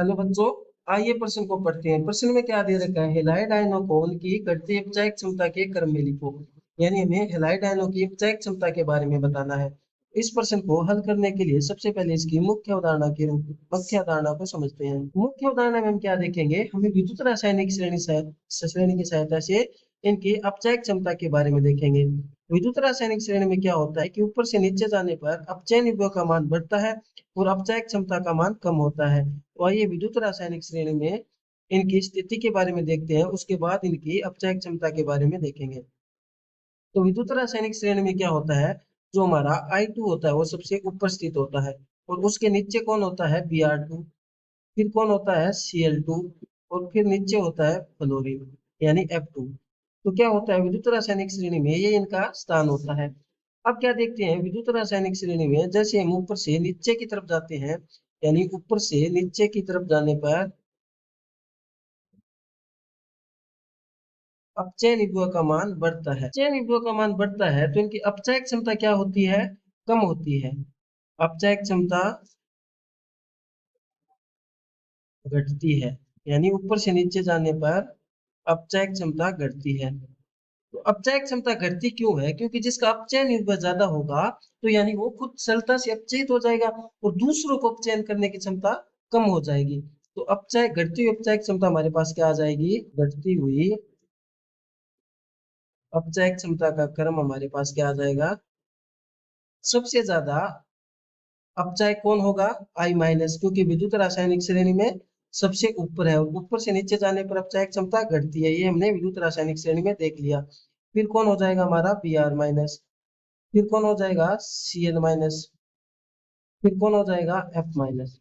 Hello बच्चों, आइए प्रश्न को पढ़ते हैं। प्रश्न में क्या दे रखा है? हेलाइड आयनों को उनकी घटती अपचायक क्षमता के क्रम में लिखो। यानी हमें हेलाइड आयनों की अपचायक क्षमता के बारे में बताना है। इस प्रश्न को हल करने के लिए सबसे पहले इसकी मुख्य अवधारणा को समझते हैं। मुख्य अवधारणा में हम क्या देखेंगे? हमें विद्युत रासायनिक श्रेणी की सहायता से इनकी अपचायक क्षमता के बारे में देखेंगे। विद्युत रासायनिक श्रेणी में क्या होता है कि ऊपर से नीचे जाने पर अपचयन युग्म का मान बढ़ता है और अपचायक क्षमता का मान कम होता है। तो आइए विद्युत रासायनिक श्रेणी में इनकी स्थिति के बारे में देखते हैं, उसके बाद इनकी अपचायक क्षमता के बारे में देखेंगे। तो विद्युत रासायनिक श्रेणी में क्या होता है? जो हमारा I2 होता है वो सबसे ऊपर स्थित होता है और उसके नीचे कौन होता है? Br2। फिर कौन होता है? Cl2। और फिर नीचे होता है फ्लोरीन यानी F2। तो क्या होता है विद्युत रासायनिक श्रेणी में? ये इनका स्थान होता है। अब क्या देखते हैं विद्युत रासायनिक श्रेणी में? जैसे हम ऊपर से नीचे की तरफ जाते हैं, यानी ऊपर से नीचे की तरफ जाने पर अपचयन विभव का मान बढ़ता है। अपचयन विभव का मान बढ़ता है तो इनकी अपचायक क्षमता क्या होती है? कम होती है। अपचायक क्षमता घटती है, यानी ऊपर से नीचे जाने पर अपचायक क्षमता घटती है। तो अपचायक क्षमता घटती क्यों है? क्योंकि जिसका अपचयन विभव ज्यादा होगा तो यानी वो खुद सरलता से अपचयित हो जाएगा और दूसरों को अपचयन करने की क्षमता कम हो जाएगी। तो अपचाय घटती हुई अपचायक क्षमता हमारे पास क्या आ जाएगी? घटती हुई अपचायक क्षमता का क्रम हमारे पास क्या आ जाएगा? सबसे ज्यादा अपचायक कौन होगा? I माइनस, क्योंकि विद्युत रासायनिक श्रेणी में सबसे ऊपर है और ऊपर से नीचे जाने पर अपचायक क्षमता घटती है। ये हमने विद्युत रासायनिक श्रेणी में देख लिया। फिर कौन हो जाएगा हमारा? Br minus. फिर कौन हो जाएगा? Cl minus. फिर कौन हो जाएगा? F minus.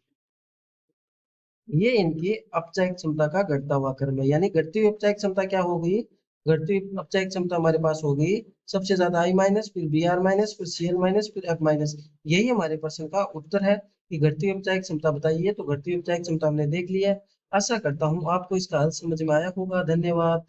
ये इनकी अपचायक क्षमता का घटता हुआ क्रम है। यानी घटती हुई अपचायक क्षमता क्या होगी? घटती हुई अपचायक क्षमता हमारे पास होगी सबसे ज्यादा I माइनस, फिर Br माइनस, फिर Cl माइनस, फिर F माइनस। यही हमारे प्रश्न का उत्तर है कि घटती हुई अपचायक क्षमता बताइए। तो घटती हुई अपचायक क्षमता हमने देख ली है। आशा करता हूँ आपको इसका हल समझ में आया होगा। धन्यवाद।